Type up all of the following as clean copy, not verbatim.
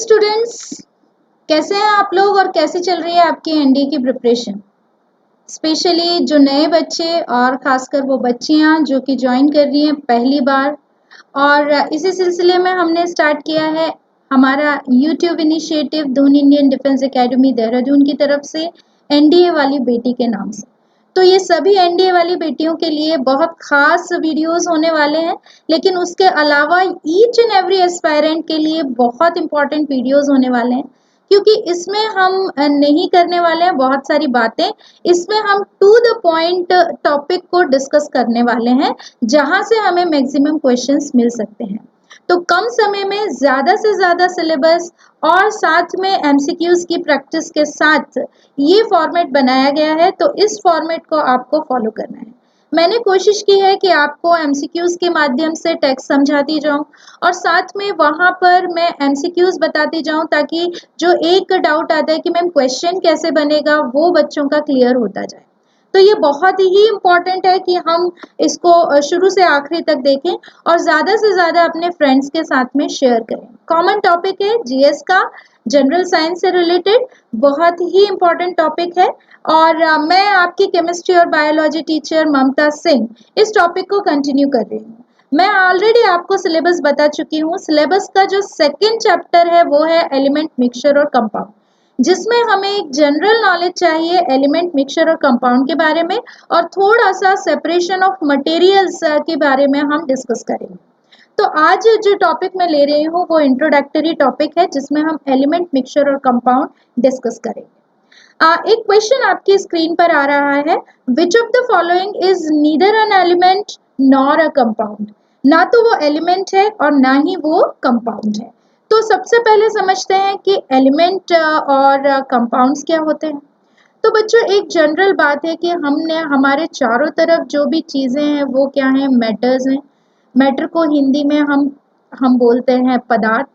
Students, कैसे हैं आप लोग और कैसे चल रही है आपकी एनडीए की प्रिपरेशन। स्पेशली जो नए बच्चे और खासकर वो बच्चियां जो कि ज्वाइन कर रही हैं पहली बार, और इसी सिलसिले में हमने स्टार्ट किया है हमारा यूट्यूब इनिशिएटिव धून इंडियन डिफेंस एकेडमी देहरादून की तरफ से एनडीए वाली बेटी के नाम से। तो ये सभी एनडीए वाली बेटियों के लिए बहुत खास वीडियोस होने वाले हैं, लेकिन उसके अलावा ईच एंड एवरी एस्पायरेंट के लिए बहुत इंपॉर्टेंट वीडियोस होने वाले हैं, क्योंकि इसमें हम नहीं करने वाले हैं बहुत सारी बातें। इसमें हम टू द पॉइंट टॉपिक को डिस्कस करने वाले हैं, जहां से हमें मैक्सिमम क्वेश्चंस मिल सकते हैं। तो कम समय में ज़्यादा से ज़्यादा सिलेबस और साथ में एमसीक्यूज की प्रैक्टिस के साथ ये फॉर्मेट बनाया गया है, तो इस फॉर्मेट को आपको फॉलो करना है। मैंने कोशिश की है कि आपको एमसीक्यूज के माध्यम से टेक्स्ट समझाती जाऊं और साथ में वहां पर मैं एमसीक्यूज बताती जाऊं, ताकि जो एक डाउट आता है कि मैम क्वेश्चन कैसे बनेगा, वो बच्चों का क्लियर होता जाए। तो ये बहुत ही इम्पॉर्टेंट है कि हम इसको शुरू से आखिरी तक देखें और ज़्यादा से ज़्यादा अपने फ्रेंड्स के साथ में शेयर करें। कॉमन टॉपिक है जीएस का, जनरल साइंस से रिलेटेड बहुत ही इम्पॉर्टेंट टॉपिक है। और मैं आपकी केमिस्ट्री और बायोलॉजी टीचर ममता सिंह इस टॉपिक को कंटिन्यू कर रही हूँ। मैं ऑलरेडी आपको सिलेबस बता चुकी हूँ। सिलेबस का जो सेकेंड चैप्टर है वो है एलिमेंट मिक्सचर और कंपाउंड, जिसमें हमें एक जनरल नॉलेज चाहिए एलिमेंट मिक्सचर और कंपाउंड के बारे में, और थोड़ा सा सेपरेशन ऑफ मटेरियल्स के बारे में हम डिस्कस करेंगे। तो आज जो टॉपिक मैं ले रही हूँ वो इंट्रोडक्टरी टॉपिक है, जिसमें हम एलिमेंट मिक्सचर और कंपाउंड डिस्कस करेंगे। एक क्वेश्चन आपकी स्क्रीन पर आ रहा है, which of the following is neither an element nor a compound. ना तो वो एलिमेंट है और ना ही वो कंपाउंड है। तो सबसे पहले समझते हैं कि एलिमेंट और कंपाउंड्स क्या होते हैं। तो बच्चों, एक जनरल बात है कि हमने हमारे चारों तरफ जो भी चीज़ें हैं वो क्या हैं, मैटर्स हैं। मैटर को हिंदी में हम बोलते हैं पदार्थ।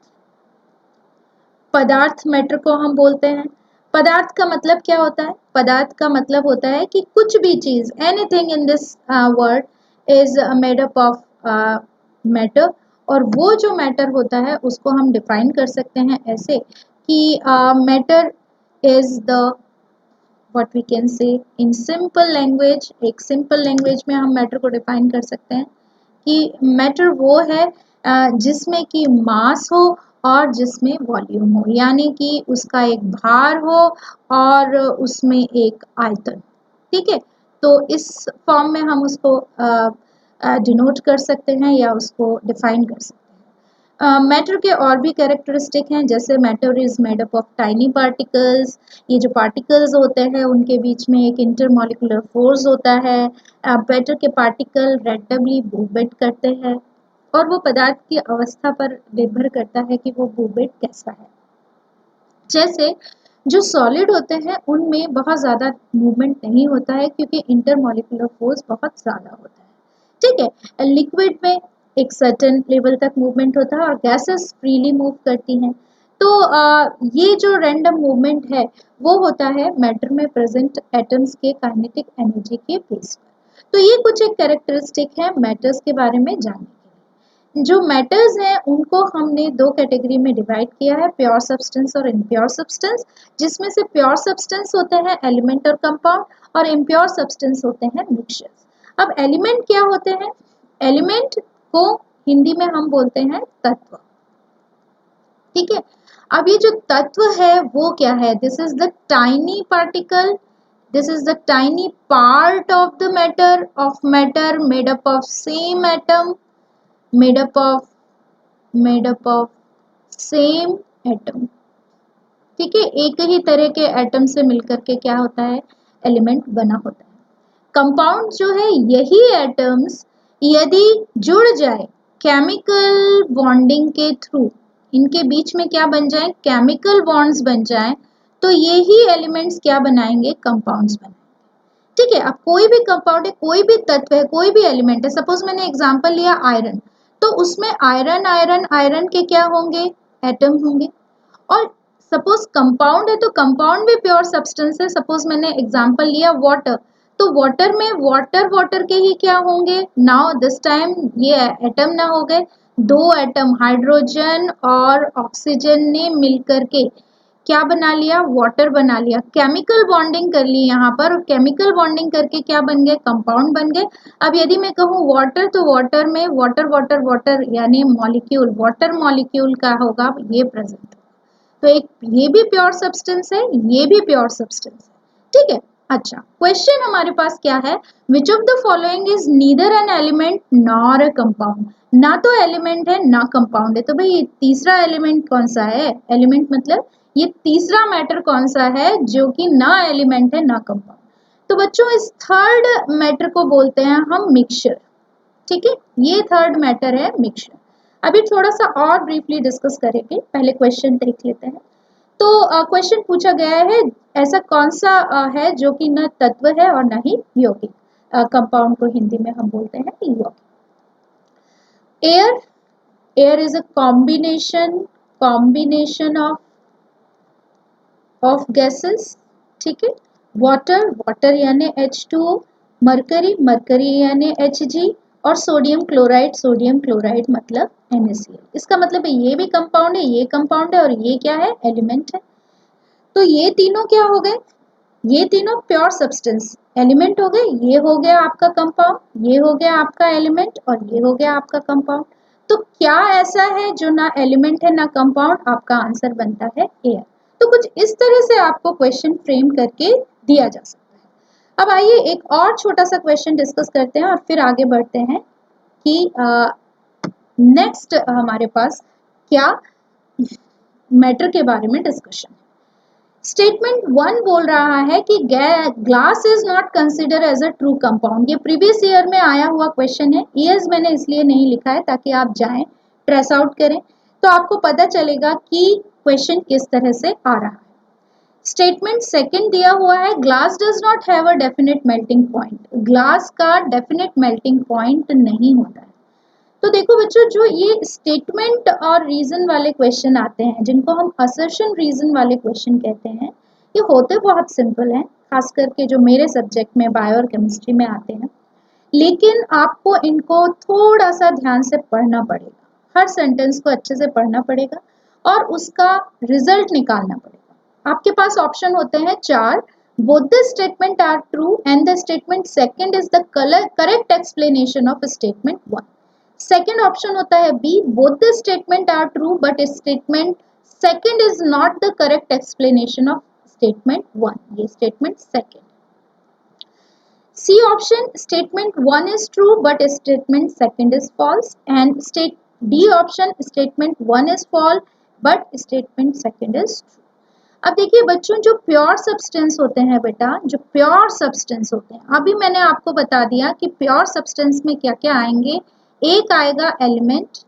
पदार्थ मैटर को हम बोलते हैं। पदार्थ का मतलब क्या होता है? पदार्थ का मतलब होता है कि कुछ भी चीज़, anything in this world is made up of matter. और वो जो मैटर होता है उसको हम डिफाइन कर सकते हैं ऐसे कि matter is the what we can say in simple language. एक सिंपल लैंग्वेज में हम मैटर को डिफाइन कर सकते हैं कि मैटर वो है जिसमें कि मास हो और जिसमें वॉल्यूम हो, यानी कि उसका एक भार हो और उसमें एक आयतन। ठीक है, तो इस फॉर्म में हम उसको डिनोट कर सकते हैं या उसको डिफाइन कर सकते हैं। मैटर के और भी कैरेक्टरिस्टिक हैं, जैसे matter is made up of tiny particles. ये जो पार्टिकल्स होते हैं उनके बीच में एक इंटरमॉलिक्यूलर फोर्स होता है। मैटर के पार्टिकल रैंडमली मूवमेंट करते हैं और वो पदार्थ की अवस्था पर निर्भर करता है कि वो मूवमेंट कैसा है। जैसे जो सॉलिड होते हैं उनमें बहुत ज़्यादा मूवमेंट नहीं होता है, क्योंकि इंटरमॉलिक्यूलर फोर्स बहुत ज़्यादा होता है। ठीक है, लिक्विड में एक सर्टेन लेवल तक मूवमेंट होता है और गैसेस फ्रीली मूव करती हैं। तो ये जो रैंडम मूवमेंट है वो होता है मैटर में प्रेजेंट एटम्स के काइनेटिक एनर्जी के बेस पर। तो ये कुछ एक कैरेक्टरिस्टिक है मैटर्स के बारे में जानने के लिए। जो मैटर्स हैं उनको हमने दो कैटेगरी में डिवाइड किया है, प्योर सब्सटेंस और इम्प्योर सब्सटेंस, जिसमें से प्योर सब्सटेंस होते हैं एलिमेंट और कंपाउंड, और इम्प्योर सब्सटेंस होते हैं मिक्सचर्स। अब एलिमेंट क्या होते हैं? एलिमेंट को हिंदी में हम बोलते हैं तत्व। ठीक है, अब ये जो तत्व है वो क्या है? This is the tiny particle, this is the tiny part of the matter made up of same atom, made up of same atom. ठीक है, एक ही तरह के एटम से मिलकर के क्या होता है? एलिमेंट बना होता है। कंपाउंड जो है, यही एटम्स यदि जुड़ जाए केमिकल बॉन्डिंग के थ्रू, इनके बीच में क्या बन जाए? केमिकल बॉन्ड्स बन जाए, तो यही एलिमेंट्स क्या बनाएंगे? कंपाउंड्स बनाएंगे। ठीक है, अब कोई भी कंपाउंड है, कोई भी तत्व है, कोई भी एलिमेंट है, सपोज मैंने एग्जांपल लिया आयरन, तो उसमें आयरन आयरन आयरन के क्या होंगे? एटम होंगे। और सपोज कंपाउंड है तो कंपाउंड भी प्योर सब्सटेंस है। सपोज मैंने एग्जांपल लिया वाटर, तो वाटर में वाटर वाटर के ही क्या होंगे? नाउ दिस टाइम ये एटम ना हो गए, दो एटम हाइड्रोजन और ऑक्सीजन ने मिलकर के क्या बना लिया, वाटर बना लिया, केमिकल बॉन्डिंग कर ली यहाँ पर, और केमिकल बॉन्डिंग करके क्या बन गए, कंपाउंड बन गए। अब यदि मैं कहूँ वाटर, तो वाटर में वाटर वाटर वाटर यानी मॉलिक्यूल, वाटर मॉलिक्यूल का होगा ये प्रेजेंट। तो एक ये भी प्योर सब्सटेंस है, ये भी प्योर सब्सटेंस है, ठीक है। अच्छा, क्वेश्चन हमारे पास क्या है, which of the following is neither an element nor a compound, ना तो एलिमेंट है ना कंपाउंड है। तो भाई तीसरा एलिमेंट कौन सा है, एलिमेंट मतलब ये तीसरा मैटर कौन सा है जो कि ना एलिमेंट है ना कंपाउंड। तो बच्चों इस थर्ड मैटर को बोलते हैं हम मिक्सचर, ठीक है, ये थर्ड मैटर है मिक्सचर। अभी थोड़ा सा और ब्रीफली डिस्कस करेंगे, पहले क्वेश्चन देख लेते हैं। तो क्वेश्चन पूछा गया है, ऐसा कौन सा है जो कि न तत्व है और न ही यौगिक, कंपाउंड को हिंदी में हम बोलते हैं यौगिक। Air, air is a combination of gases, ठीक है। वाटर, वाटर यानी H2O, मरकरी, मरकरी यानी Hg, और सोडियम क्लोराइड मतलब NaCl। इसका मतलब है ये भी कंपाउंड है, ये कंपाउंड है, और ये क्या है, एलिमेंट है। तो ये तीनों क्या हो गए, ये तीनों प्योर सब्सटेंस एलिमेंट हो गए, ये हो गया आपका कंपाउंड, ये हो गया आपका एलिमेंट, और ये हो गया आपका कंपाउंड। तो क्या ऐसा है जो ना एलिमेंट है ना कंपाउंड, आपका आंसर बनता है एयर। तो कुछ इस तरह से आपको क्वेश्चन फ्रेम करके दिया जा सकता है। अब आइए एक और छोटा सा क्वेश्चन डिस्कस करते हैं और फिर आगे बढ़ते हैं कि नेक्स्ट हमारे पास क्या मैटर के बारे में डिस्कशन। स्टेटमेंट 1 बोल रहा है कि glass is not consider as a true compound. ये प्रीवियस ईयर में आया हुआ क्वेश्चन है, ईयर्स मैंने इसलिए नहीं लिखा है ताकि आप जाएं ट्रेस आउट करें तो आपको पता चलेगा कि क्वेश्चन किस तरह से आ रहा है। स्टेटमेंट सेकंड दिया हुआ है, glass does not have a definite melting point. Glass का डेफिनेट मेल्टिंग पॉइंट नहीं होता है। तो देखो बच्चों, जो ये स्टेटमेंट और रीजन वाले क्वेश्चन आते हैं, जिनको हम असर्शन रीजन वाले क्वेश्चन कहते हैं, ये होते बहुत सिंपल हैं, खास करके जो मेरे सब्जेक्ट में बायो और केमिस्ट्री में आते हैं। लेकिन आपको इनको थोड़ा सा ध्यान से पढ़ना पड़ेगा, हर सेंटेंस को अच्छे से पढ़ना पड़ेगा और उसका रिजल्ट निकालना पड़ेगा। आपके पास ऑप्शन होते हैं 4, both the statement are true and the statement second is the correct explanation of statement 1। Second option होता है B, both the statement are true but statement second is not the correct explanation of statement 1, ये statement second. C option, statement 1 is true but statement second is false, and D option, statement 1 is false but statement second is true. अब देखिए बच्चों, जो pure substance होते हैं बेटा, जो pure substance होते हैं, अभी मैंने आपको बता दिया कि प्योर सब्सटेंस में क्या क्या आएंगे, एक आएगा एलिमेंट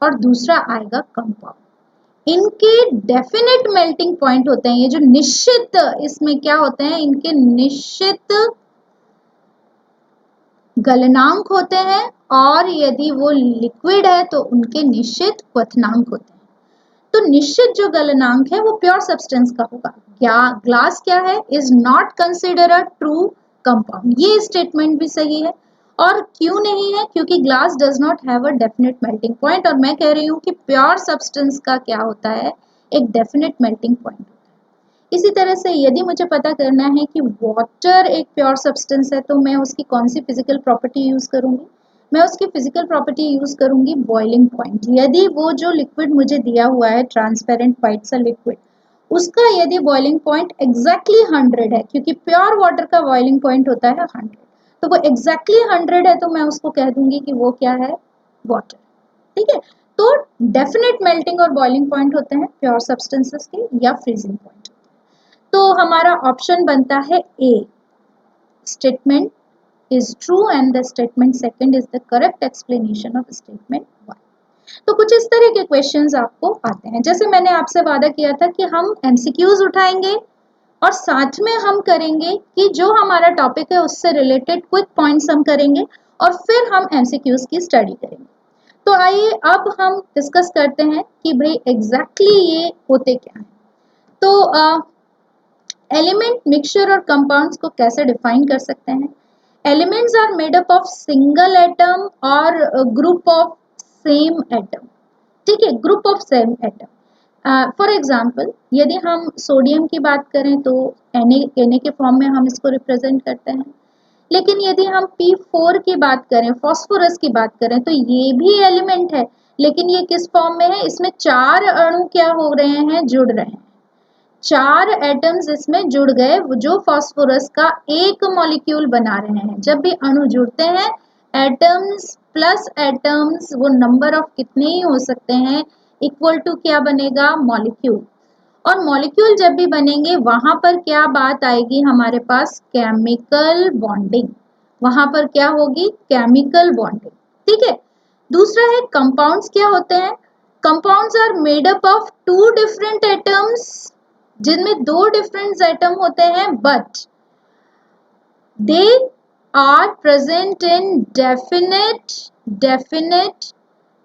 और दूसरा आएगा कंपाउंड। इनके डेफिनेट मेल्टिंग पॉइंट होते हैं, ये जो निश्चित इसमें क्या होते हैं, इनके निश्चित गलनांक होते हैं, और यदि वो लिक्विड है तो उनके निश्चित क्वथनांक होते हैं। तो निश्चित जो गलनांक है वो प्योर सब्सटेंस का होगा। क्या ग्लास क्या है, is not consider a true compound, ये स्टेटमेंट भी सही है। और क्यों नहीं है, क्योंकि glass does not have a definite melting point, और मैं कह रही हूँ कि प्योर सब्सटेंस का क्या होता है, एक डेफिनेट मेल्टिंग पॉइंट होता है। इसी तरह से यदि मुझे पता करना है कि वाटर एक प्योर सब्सटेंस है, तो मैं उसकी कौन सी फिजिकल प्रॉपर्टी यूज करूंगी, मैं उसकी फिजिकल प्रॉपर्टी यूज करूंगी बॉइलिंग पॉइंट। यदि वो जो लिक्विड मुझे दिया हुआ है, ट्रांसपेरेंट व्हाइट सा लिक्विड, उसका यदि बॉइलिंग पॉइंट एग्जैक्टली 100 है, क्योंकि प्योर वाटर का बॉइलिंग पॉइंट होता है 100, तो वो एग्जैक्टली 100 है, तो मैं उसको कह दूंगी कि वो क्या है, वाटर, ठीक है। तो डेफिनेट मेल्टिंग और बॉइलिंग पॉइंट होते हैं प्योर सब्सटेंसेस के, या फ्रीजिंग पॉइंट। तो हमारा ऑप्शन बनता है ए, statement is true and the statement second is the correct explanation of statement 1। तो कुछ इस तरह के क्वेश्चंस आपको आते हैं। जैसे मैंने आपसे वादा किया था कि हम एमसीक्यूज उठाएंगे और साथ में हम करेंगे कि जो हमारा टॉपिक है उससे रिलेटेड क्विक पॉइंट्स हम करेंगे और फिर हम एमसीक्यूज की स्टडी करेंगे। तो आइए अब हम डिस्कस करते हैं कि भाई एग्जैक्टली ये होते क्या हैं। तो एलिमेंट, मिक्सचर और कंपाउंड्स को कैसे डिफाइन कर सकते हैं। Elements are made up of single atom or a group of same atom, ठीक है, group of same atom. For example यदि हम सोडियम की बात करें तो Na के फॉर्म में हम इसको रिप्रेजेंट करते हैं, लेकिन यदि हम P4 की बात करें, फास्फोरस की बात करें, तो ये भी एलिमेंट है, लेकिन ये किस फॉर्म में है, इसमें 4 अणु क्या हो रहे हैं, जुड़ रहे हैं, 4 एटम्स इसमें जुड़ गए जो फास्फोरस का एक मॉलिक्यूल बना रहे हैं। जब भी अणु जुड़ते हैं, एटम्स प्लस एटम्स, वो नंबर ऑफ कितने ही हो सकते हैं, इक्वल टू क्या बनेगा, मॉलिक्यूल। और मॉलिक्यूल जब भी बनेंगे वहां पर क्या बात आएगी हमारे पास, केमिकल बॉन्डिंग, वहां पर क्या होगी, केमिकल बॉन्डिंग, ठीक है। दूसरा है कंपाउंड्स क्या होते हैं, compounds are made up of 2 different atoms, जिनमें 2 डिफरेंट एटम होते हैं, but they are present in definite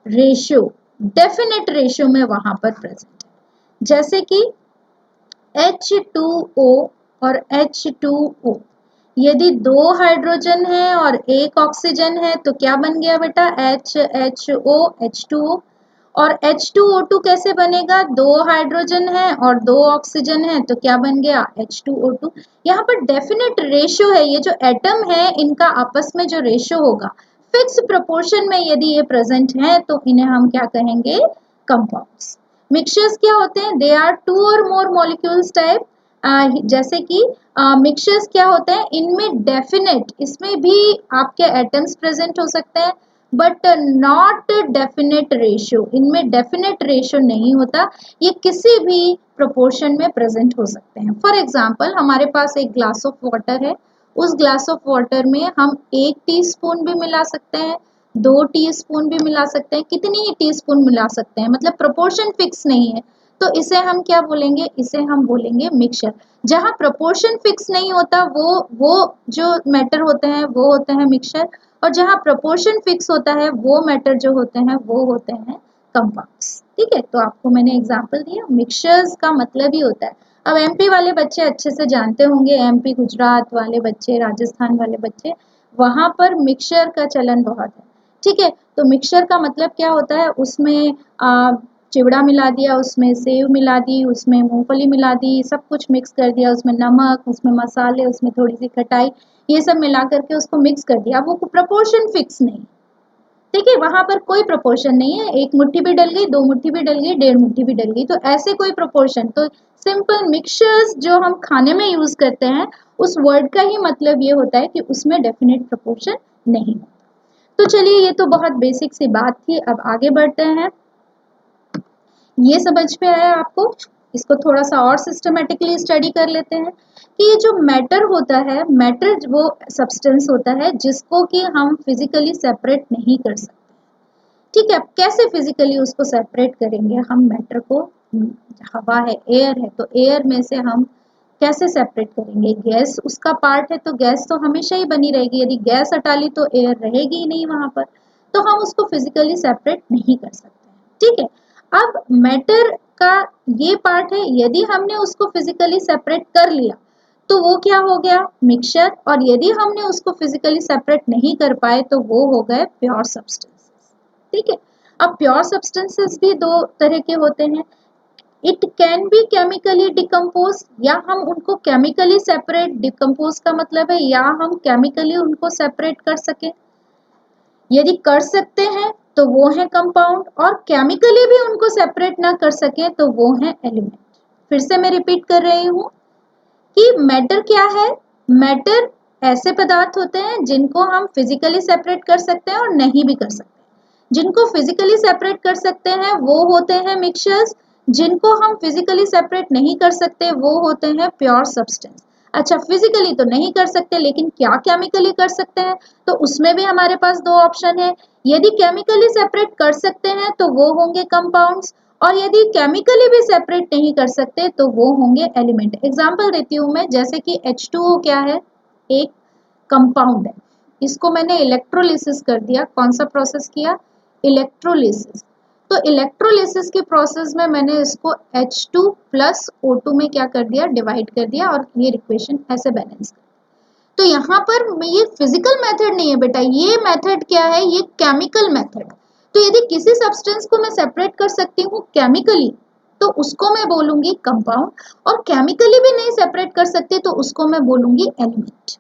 ratio, definite ratio में वहां पर प्रेजेंट है, जैसे कि H2O और H2O, यदि 2 हाइड्रोजन है और 1 ऑक्सीजन है तो क्या बन गया बेटा, HHO H2O। और H2O2 कैसे बनेगा, 2 हाइड्रोजन है और 2 ऑक्सीजन है तो क्या बन गया, H2O2। यहाँ पर डेफिनेट रेशियो है, ये जो एटम है इनका आपस में जो रेशियो होगा, फिक्स प्रोपोर्शन में यदि ये प्रेजेंट है तो इन्हें हम क्या कहेंगे, कंपाउंड्स। मिक्सचर्स क्या होते हैं, दे आर 2 और मोर मॉलिक्यूल्स टाइप, जैसे कि मिक्सचर्स क्या होते हैं, इनमें डेफिनेट, इसमें भी आपके एटम्स प्रेजेंट हो सकते हैं बट नॉट डेफिनेट रेशियो, इनमें डेफिनेट रेशियो नहीं होता, ये किसी भी प्रोपोर्शन में प्रेजेंट हो सकते हैं। फॉर एग्जांपल हमारे पास एक ग्लास ऑफ वाटर है, उस ग्लास ऑफ वाटर में हम 1 टीस्पून भी मिला सकते हैं, 2 टीस्पून भी मिला सकते हैं, कितनी ही टीस्पून मिला सकते हैं, मतलब प्रोपोर्शन फिक्स नहीं है, तो इसे हम क्या बोलेंगे, इसे हम बोलेंगे मिक्सचर। जहां प्रोपोर्शन फिक्स नहीं होता वो जो मैटर होते हैं वो होते हैं मिक्सचर, और जहां प्रोपोर्शन फिक्स होता है वो मैटर जो होते हैं वो होते हैं कंपाउंड्स, ठीक है। तो आपको मैंने एग्जांपल दिया, मिक्सचर्स का मतलब ही होता है। अब एमपी वाले बच्चे अच्छे से जानते होंगे, एमपी गुजरात वाले बच्चे, राजस्थान वाले बच्चे, वहां पर मिक्सचर का चलन बहुत है, ठीक है। तो मिक्सचर का मतलब क्या होता है, उसमें चिवड़ा मिला दिया, उसमें सेव मिला दी, उसमें मूंगफली मिला दी, सब कुछ मिक्स कर दिया, उसमें नमक, उसमें मसाले, उसमें थोड़ी सी खटाई, ये सब मिला करके उसको मिक्स कर दिया। वो प्रोपोर्शन फिक्स नहीं, ठीक है, वहां पर कोई प्रोपोर्शन नहीं है, 1 मुट्ठी भी डल गई, 2 मुट्ठी भी डल गई, 1.5 मुट्ठी भी डल गई, तो ऐसे कोई प्रोपोर्शन, तो सिंपल मिक्सचर्स जो हम खाने में यूज करते हैं, उस वर्ड का ही मतलब ये होता है कि उसमें डेफिनेट प्रोपोर्शन नहीं। तो चलिए, ये तो बहुत बेसिक सी बात थी, अब आगे बढ़ते हैं। ये समझ में आया आपको, इसको थोड़ा सा और सिस्टमेटिकली स्टडी कर लेते हैं कि ये जो मैटर होता है, मैटर वो सब्सटेंस होता है जिसको कि हम फिजिकली सेपरेट नहीं कर सकते, ठीक है। अब कैसे फिजिकली उसको सेपरेट करेंगे हम मैटर को, हवा है, एयर है, तो एयर में से हम कैसे सेपरेट करेंगे, गैस उसका पार्ट है तो गैस तो हमेशा ही बनी रहेगी, यदि गैस हटा ली तो एयर रहेगी ही नहीं वहां पर, तो हम उसको फिजिकली सेपरेट नहीं कर सकते, ठीक है। अब मैटर का ये पार्ट है, यदि हमने उसको फिजिकली सेपरेट कर लिया तो वो क्या हो गया, मिक्सचर, और यदि हमने उसको फिजिकली सेपरेट नहीं कर पाए तो वो हो गए प्योर सब्सटेंसेस, ठीक है। अब प्योर सब्सटेंसेस भी 2 तरह के होते हैं, it can be chemically decompose, या हम उनको केमिकली सेपरेट, डिकम्पोज का मतलब है या हम केमिकली उनको सेपरेट कर सके, यदि कर सकते हैं तो वो है कंपाउंड, और केमिकली भी उनको सेपरेट ना कर सके तो वो है एलिमेंट। फिर से मैं रिपीट कर रही हूँ कि मैटर क्या है, मैटर ऐसे पदार्थ होते हैं जिनको हम फिजिकली सेपरेट कर सकते हैं और नहीं भी कर सकते, जिनको फिजिकली सेपरेट कर सकते हैं वो होते हैं मिक्सचर्स, जिनको हम फिजिकली सेपरेट नहीं कर सकते वो होते हैं प्योर सब्सटेंस। अच्छा, फिजिकली तो नहीं कर सकते, लेकिन क्या केमिकली कर सकते हैं, तो उसमें भी हमारे पास 2 ऑप्शन है, यदि केमिकली सेपरेट कर सकते हैं तो वो होंगे कंपाउंड्स, और यदि केमिकली भी सेपरेट नहीं कर सकते तो वो होंगे एलिमेंट। एग्जांपल देती हूँ मैं, जैसे कि H2O क्या है, एक कंपाउंड है, इसको मैंने इलेक्ट्रोलिसिस कर दिया, कौन सा प्रोसेस किया, इलेक्ट्रोलिसिस। तो इलेक्ट्रोलिसिस के प्रोसेस में मैंने इसको H2 प्लस O2 में क्या कर दिया, डिवाइड कर दिया, और ये इक्वेशन ऐसे बैलेंस कर। तो यहाँ पर ये फिजिकल मेथड नहीं है बेटा, ये मेथड क्या है, ये केमिकल मेथड। तो यदि किसी सब्सटेंस को मैं सेपरेट कर सकती हूँ केमिकली तो उसको मैं बोलूंगी कंपाउंड, और केमिकली भी नहीं सेपरेट कर सकती तो उसको मैं बोलूंगी एलिमेंट।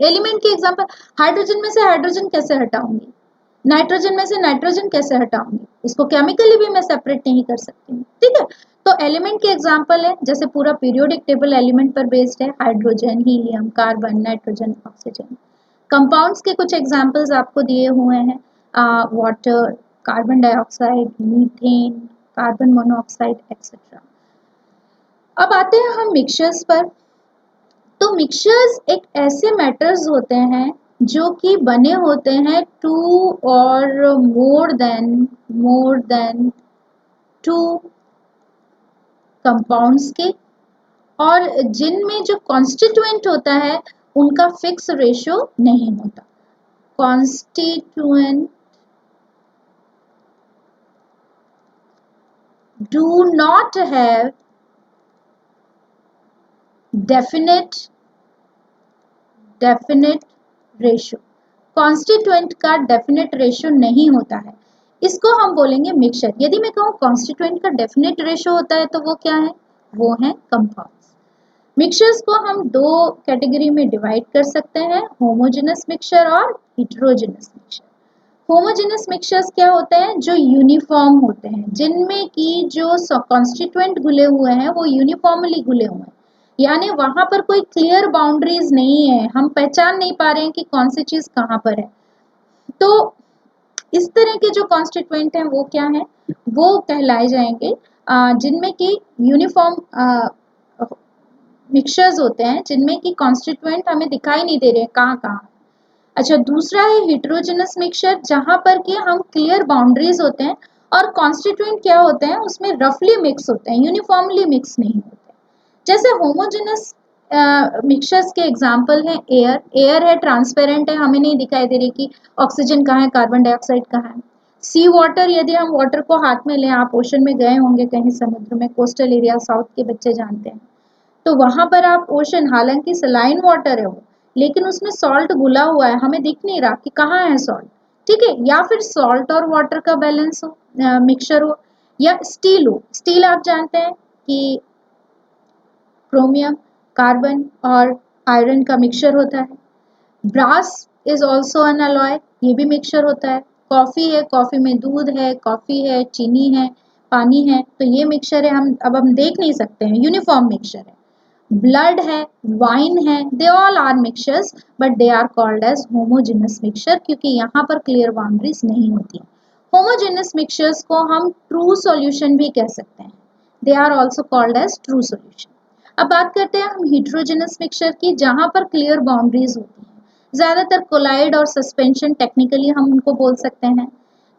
एलिमेंट के एग्जांपल, हाइड्रोजन में से हाइड्रोजन कैसे हटाऊंगी, नाइट्रोजन में से नाइट्रोजन कैसे हटाऊंगी, इसको केमिकली भी मैं सेपरेट नहीं कर सकती हूँ, ठीक है। तो एलिमेंट के एग्जांपल है, जैसे पूरा पीरियोडिक टेबल एलिमेंट पर बेस्ड है, hydrogen, helium, carbon, nitrogen, oxygen. Compounds के कुछ एग्जांपल्स आपको दिए हुए हैं, water, carbon dioxide, methane, carbon monoxide etcetera. अब आते हैं हम मिक्सचर्स पर। तो मिक्सचर्स एक ऐसे मैटर्स होते हैं जो कि बने होते हैं टू और मोर देन टू कंपाउंड्स के, और जिनमें जो कॉन्स्टिट्यूएंट होता है उनका फिक्स रेशियो नहीं होता। Constituent do not have definite ratio, constituent का डेफिनेट रेशियो नहीं होता है, इसको हम बोलेंगे मिक्सचर। यदि मैं कहूँ कॉन्स्टिट्यूएंट का डेफिनेट रेशियो होता है तो वो क्या है, वो है कंपाउंड्स। मिक्सचर्स को हम दो कैटेगरी में डिवाइड कर सकते हैं, होमोजेनस मिक्सचर और हेटेरोजेनस मिक्सचर। होमोजेनस मिक्सचर्स क्या होते हैं, जो यूनिफॉर्म होते हैं, जिनमें की जो कॉन्स्टिट्यूएंट घुले हुए हैं वो यूनिफॉर्मली घुले हुए हैं, यानी वहां पर कोई क्लियर बाउंड्रीज नहीं है, हम पहचान नहीं पा रहे हैं कि कौन सी चीज कहाँ पर है। तो इस तरह के जो कॉन्स्टिट्यूएंट हैं वो क्या है, वो कहलाए जाएंगे जिनमें की यूनिफॉर्म मिक्सचर्स होते हैं, जिनमें की कॉन्स्टिट्यूएंट हमें दिखाई नहीं दे रहे हैं कहाँ कहाँ। अच्छा, दूसरा है हेटेरोजेनस मिक्सचर, जहां पर कि हम क्लियर बाउंड्रीज होते हैं और कॉन्स्टिट्यूएंट क्या होते हैं उसमें रफली मिक्स होते हैं, यूनिफॉर्मली मिक्स नहीं होते। जैसे होमोजेनस मिक्सचर्स के एग्जांपल हैं एयर, एयर है ट्रांसपेरेंट है, हमें नहीं दिखाई दे रही कि ऑक्सीजन कहाँ है, कार्बन डाइऑक्साइड कहाँ है। सी वाटर, यदि हम वाटर को हाथ में लें, आप ओशन में गए होंगे कहीं समुद्र में, कोस्टल एरिया साउथ के बच्चे जानते हैं, तो वहां पर आप ओशन, हालांकि सलाइन वाटर है वो, लेकिन उसमें सॉल्ट घुला हुआ है, हमें दिख नहीं रहा कि कहाँ है सॉल्ट, ठीक है। या फिर सॉल्ट और वाटर का बैलेंस हो, मिक्सचर हो, या स्टील हो। स्टील आप जानते हैं कि क्रोमियम, कार्बन और आयरन का मिक्सचर होता है। Brass is also an alloy, ये भी मिक्सचर होता है। कॉफी है, कॉफी में दूध है, कॉफी है, चीनी है, पानी है, तो ये मिक्सचर है, हम देख नहीं सकते हैं, यूनिफॉर्म मिक्सचर है। ब्लड है, वाइन है, they all are mixtures but they are called as homogeneous mixture, क्योंकि यहाँ पर क्लियर बाउंड्रीज नहीं होती। होमोजेनस मिक्सचर्स को हम ट्रू सॉल्यूशन भी कह सकते हैं, they are also called as true solution. अब बात करते हैं हम हेटेरोजेनस मिक्सचर की, जहाँ पर क्लियर बाउंड्रीज होती हैं, ज्यादातर कोलाइड और सस्पेंशन टेक्निकली हम उनको बोल सकते हैं।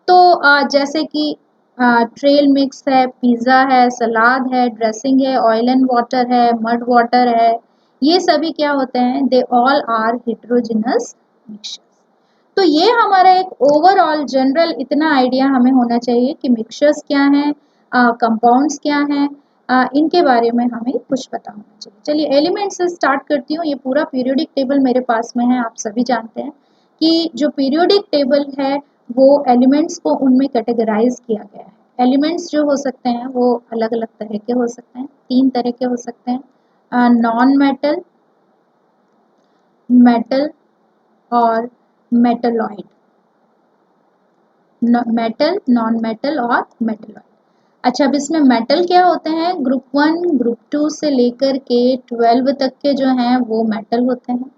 तो जैसे कि ट्रेल मिक्स है, पिज़्ज़ा है, सलाद है, ड्रेसिंग है, ऑयल एंड वाटर है, मड वाटर है, ये सभी क्या होते हैं, they all are heterogeneous mixtures. तो ये हमारा एक ओवरऑल जनरल इतना आइडिया हमें होना चाहिए कि मिक्सचर्स क्या हैं, कंपाउंड्स क्या हैं, इनके बारे में हमें कुछ पता होना चाहिए। चलिए एलिमेंट से स्टार्ट करती हूँ। ये पूरा पीरियोडिक टेबल मेरे पास में है, आप सभी जानते हैं कि जो पीरियोडिक टेबल है वो एलिमेंट्स को उनमें कैटेगराइज किया गया है। एलिमेंट्स जो हो सकते हैं वो अलग अलग तरह के हो सकते हैं, तीन तरह के हो सकते हैं, नॉन मेटल, मेटल और मेटलॉइड। मेटल, नॉन मेटल और मेटलॉइड। अच्छा, अब इसमें मेटल क्या होते हैं, ग्रुप 1 ग्रुप 2 से लेकर के 12 तक के जो हैं वो मेटल होते हैं,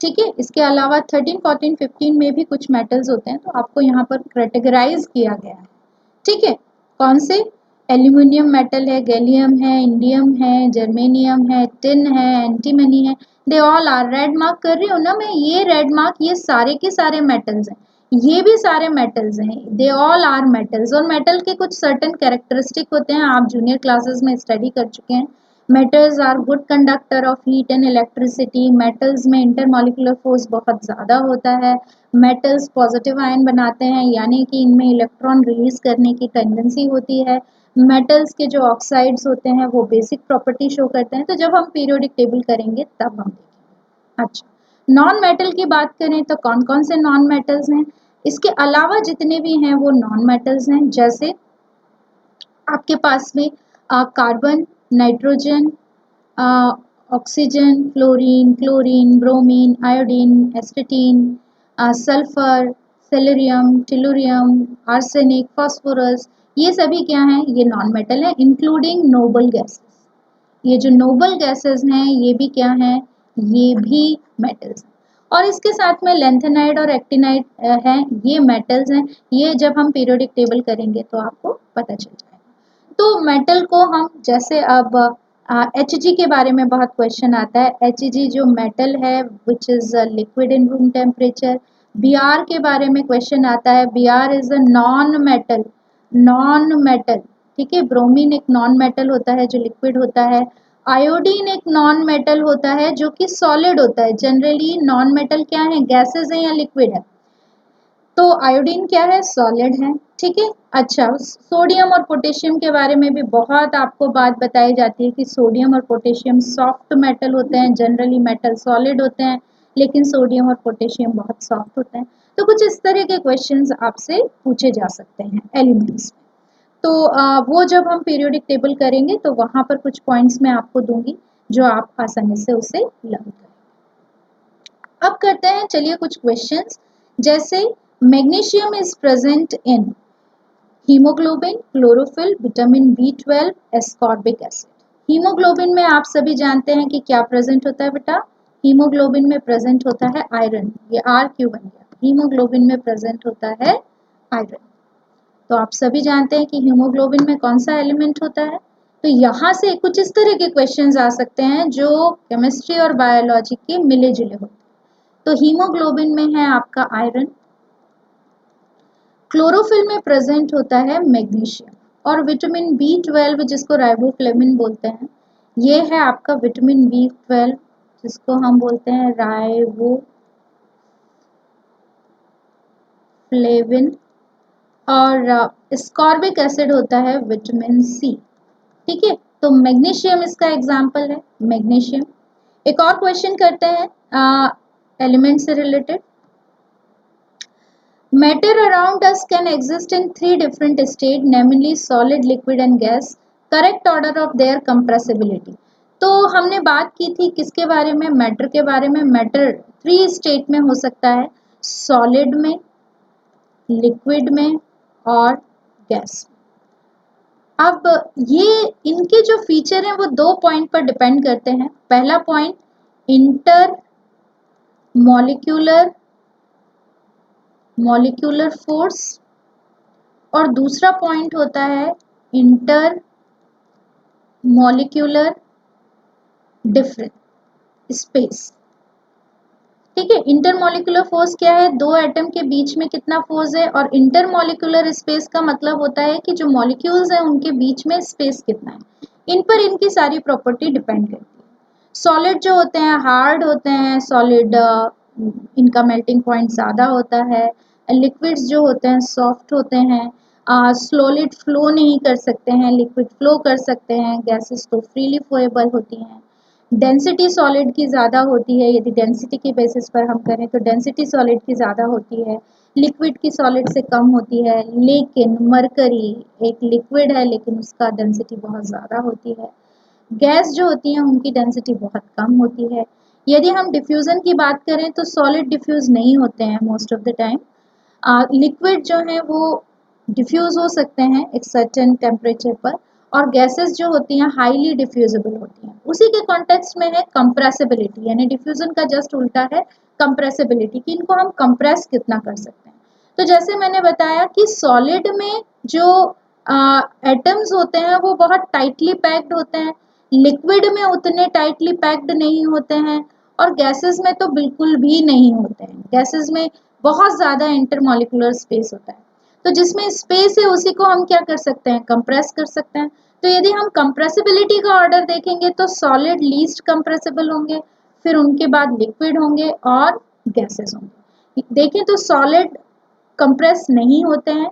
ठीक है। इसके अलावा 13, 14, 15 में भी कुछ मेटल्स होते हैं, तो आपको यहाँ पर कैटेगराइज किया गया है, ठीक है। कौन से, एल्यूमिनियम मेटल है, गैलियम है, इंडियम है, जर्मेनियम है, टिन है, एंटीमनी है, they all are, red mark कर रही हूँ ना मैं, ये रेड मार्क, ये सारे के सारे मेटल्स हैं, ये भी सारे मेटल्स हैं, दे ऑल आर मेटल्स। और मेटल के कुछ सर्टेन कैरेक्टरिस्टिक होते हैं, आप जूनियर क्लासेस में स्टडी कर चुके हैं। Metals are good conductor of heat and electricity, metals में इंटरमॉलिक्यूलर फोर्स बहुत ज़्यादा होता है, मेटल्स पॉजिटिव आयन बनाते हैं, यानी कि इनमें इलेक्ट्रॉन रिलीज करने की टेंडेंसी होती है। मेटल्स के जो ऑक्साइड्स होते हैं वो बेसिक प्रॉपर्टी शो करते हैं, तो जब हम पीरियोडिक टेबल करेंगे तब हम देखेंगे। अच्छा, नॉन मेटल की बात करें तो कौन कौन से नॉन मेटल्स हैं, इसके अलावा जितने भी हैं वो नॉन मेटल्स हैं, जैसे आपके पास में carbon, nitrogen, oxygen, fluorine, chlorine, bromine, iodine, astatine, sulphur, selenium, tellurium, arsenic, phosphorus, ये सभी क्या हैं? ये नॉन मेटल हैं, इंक्लूडिंग नोबल गैसेस। ये जो नोबल गैसेस हैं ये भी क्या हैं? ये भी मेटल्स हैं। और इसके साथ में लेंथेनाइड और एक्टिनाइड हैं, ये मेटल्स हैं। ये जब हम पीरियोडिक टेबल करेंगे तो आपको पता चल जाएगा। तो मेटल को हम जैसे अब Hg के बारे में बहुत क्वेश्चन आता है। Hg जो मेटल है which is liquid in room temperature. Br के बारे में क्वेश्चन आता है। Br is a non metal, non metal, ठीक है। ब्रोमीन एक नॉन मेटल होता है जो लिक्विड होता है। आयोडीन एक नॉन मेटल होता है जो कि सॉलिड होता है। जनरली नॉन मेटल क्या है? गैसेस है या लिक्विड है? तो आयोडीन क्या है? सॉलिड है, ठीक है। अच्छा, सोडियम और पोटेशियम के बारे में भी बहुत आपको बात बताई जाती है कि सोडियम और पोटेशियम सॉफ्ट मेटल होते हैं। जनरली मेटल सॉलिड होते हैं, लेकिन सोडियम और पोटेशियम बहुत सॉफ्ट होते हैं। तो कुछ इस तरह के क्वेश्चंस आपसे पूछे जा सकते हैं एलिमेंट्स में। तो वो जब हम पीरियोडिक टेबल करेंगे तो वहां पर कुछ पॉइंट्स मैं आपको दूंगी जो आप आसानी से उसे लर्न करें। अब करते हैं, चलिए कुछ क्वेश्चंस। जैसे magnesium is present in haemoglobin, chlorophyll, vitamin B12, ascorbic acid. Haemoglobin में आप सभी जानते हैं कि क्या प्रेजेंट होता है बेटा? हीमोग्लोबिन में प्रेजेंट होता है आयरन। ये आर क्यों बन गया? हीमोग्लोबिन में प्रेजेंट होता है आयरन। तो आप सभी जानते हैं कि हीमोग्लोबिन में कौन सा एलिमेंट होता है? तो यहाँ से कुछ इस तरह के क्वेश्चंस आ सकते हैं जो केमिस्ट्री और बायोलॉजी के मिले जुले होते हैं। तो हीमोग्लोबिन में है आपका आयरन। क्लोरोफिल में प्रेजेंट होता है मैग्नीशियम। और विटामिन B12 जिसको राइबोफ्लेविन बोलते हैं, ये है आपका विटामिन B12 जिसको हम बोलते हैं राइबोफ्लेविन। और स्कॉर्बिक एसिड होता है विटामिन C, ठीक है। तो मैग्नीशियम इसका एग्जाम्पल है, मैग्नीशियम। एक और क्वेश्चन करते हैं एलिमेंट से related. Matter around us can exist in three different states, namely solid, liquid and gas. Correct order of their compressibility. तो हमने बात की थी किसके बारे में? मैटर के बारे में। मैटर 3 स्टेट में हो सकता है, सॉलिड में, लिक्विड में और गैस। अब ये इनके जो फीचर हैं वो 2 पॉइंट पर डिपेंड करते हैं। पहला पॉइंट इंटर मॉलिक्यूलर फोर्स और दूसरा पॉइंट होता है इंटर मॉलिक्यूलर डिफरेंस स्पेस, ठीक है। इंटरमॉलिक्यूलर फोर्स क्या है? दो एटम के बीच में कितना फोर्स है। और इंटरमॉलिक्यूलर स्पेस का मतलब होता है कि जो मॉलिक्यूल्स हैं उनके बीच में स्पेस कितना है। इन पर इनकी सारी प्रॉपर्टी डिपेंड करती है। सॉलिड जो होते हैं हार्ड होते हैं, सॉलिड इनका मेल्टिंग पॉइंट ज़्यादा होता है। लिक्विड्स जो होते हैं सॉफ्ट होते हैं, सॉलिड फ्लो नहीं कर सकते हैं, लिक्विड फ्लो कर सकते हैं, गैसेस तो फ्रीली फ्लोएबल होती हैं। डेंसिटी सॉलिड की ज़्यादा होती है, यदि डेंसिटी के बेसिस पर हम करें तो डेंसिटी सॉलिड की ज़्यादा होती है, लिक्विड की सॉलिड से कम होती है। लेकिन मरकरी एक लिक्विड है लेकिन उसका डेंसिटी बहुत ज़्यादा होती है। गैस जो होती है उनकी डेंसिटी बहुत कम होती है। यदि हम डिफ्यूज़न की बात करें तो सॉलिड डिफ्यूज़ नहीं होते हैं most of the time. Liquid जो है वो डिफ्यूज़ हो सकते हैं एक सर्टेन टेम्परेचर पर, और गैसेस जो होती हैं हाईली डिफ्यूजिबल होती हैं। उसी के कॉन्टेक्स्ट में है कंप्रेसिबिलिटी, यानी डिफ्यूजन का जस्ट उल्टा है कंप्रेसिबिलिटी, कि इनको हम कंप्रेस कितना कर सकते हैं। तो जैसे मैंने बताया कि सॉलिड में जो एटम्स होते हैं वो बहुत टाइटली पैक्ड होते हैं, लिक्विड में उतने टाइटली पैक्ड नहीं होते हैं, और गैसेस में तो बिल्कुल भी नहीं होते हैं। गैसेस में बहुत ज़्यादा इंटरमॉलिक्यूलर स्पेस होता है। तो जिसमें स्पेस है उसी को हम क्या कर सकते हैं? कंप्रेस कर सकते हैं। तो यदि हम कंप्रेसिबिलिटी का ऑर्डर देखेंगे तो सॉलिड लीस्ट कंप्रेसिबल होंगे, फिर उनके बाद लिक्विड होंगे और गैसेस होंगे। देखें तो सॉलिड कंप्रेस नहीं होते हैं।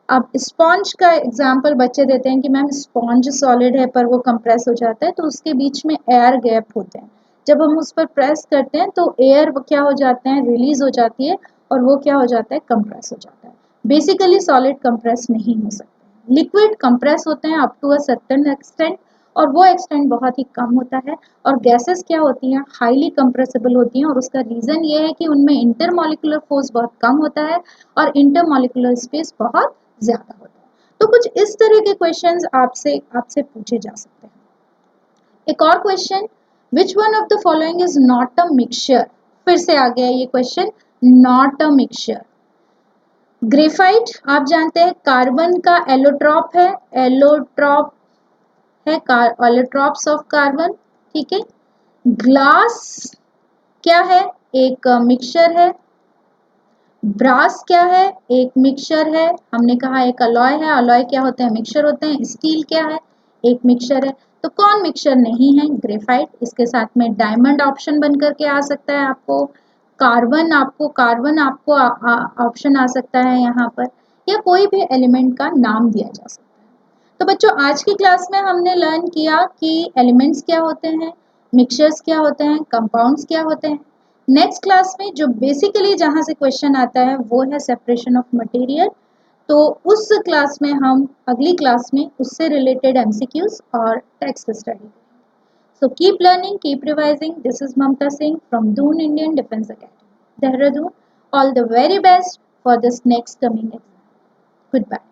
अब स्पॉन्ज का एग्जांपल बच्चे देते हैं कि मैम स्पॉन्ज सॉलिड है पर वो कंप्रेस हो जाता है, तो उसके बीच में एयर गैप होते हैं। जब हम उस पर प्रेस करते हैं तो एयर क्या हो जाते हैं? रिलीज हो जाती है, और वो क्या हो जाता है, कंप्रेस हो जाता है। बेसिकली सॉलिड कंप्रेस नहीं हो सकते, लिक्विड कंप्रेस होते हैं up to a certain extent, और वो एक्सटेंट बहुत ही कम होता है। और गैसेस क्या होती हैं, हाईली कंप्रेसिबल होती हैं, और उसका रीज़न ये है कि उनमें इंटरमॉलिक्यूलर फोर्स बहुत कम होता है और इंटरमॉलिक्यूलर स्पेस बहुत ज़्यादा होता है। तो कुछ इस तरह के क्वेश्चंस आपसे आपसे पूछे जा सकते हैं। एक और question, which one of the following is not a mixture, फिर से आ गया ये question, not a mixture. Graphite आप जानते हैं कार्बन का एलोट्रॉप है, एलोट्रॉप है, एलोट्रॉप्स ऑफ कार्बन, ठीक है। ग्लास क्या है, एक मिक्सचर है। ब्रास क्या है, एक मिक्सचर है। हमने कहा एक अलॉय है, अलॉय क्या होते हैं, मिक्सचर होते हैं। स्टील क्या है, एक मिक्सचर है। तो कौन मिक्सचर नहीं है, ग्रेफाइट। इसके साथ में डायमंड ऑप्शन बन करके आ सकता है आपको, कार्बन आपको ऑप्शन आ सकता है यहाँ पर, या कोई भी एलिमेंट का नाम दिया जा सकता है। तो बच्चों आज की क्लास में हमने लर्न किया कि एलिमेंट्स क्या होते हैं, मिक्सचर्स क्या होते हैं, कंपाउंड्स क्या होते हैं। नेक्स्ट क्लास में जो बेसिकली जहाँ से क्वेश्चन आता है वो है सेपरेशन ऑफ मटेरियल। तो उस क्लास में हम अगली क्लास में उससे रिलेटेड एमसीक्यूज और टेक्स्ट स्टडी करेंगे। So keep learning, keep revising. This is Mamta Singh from Doon Indian Defence Academy, Dehradun. All the very best for this next coming exam. Goodbye.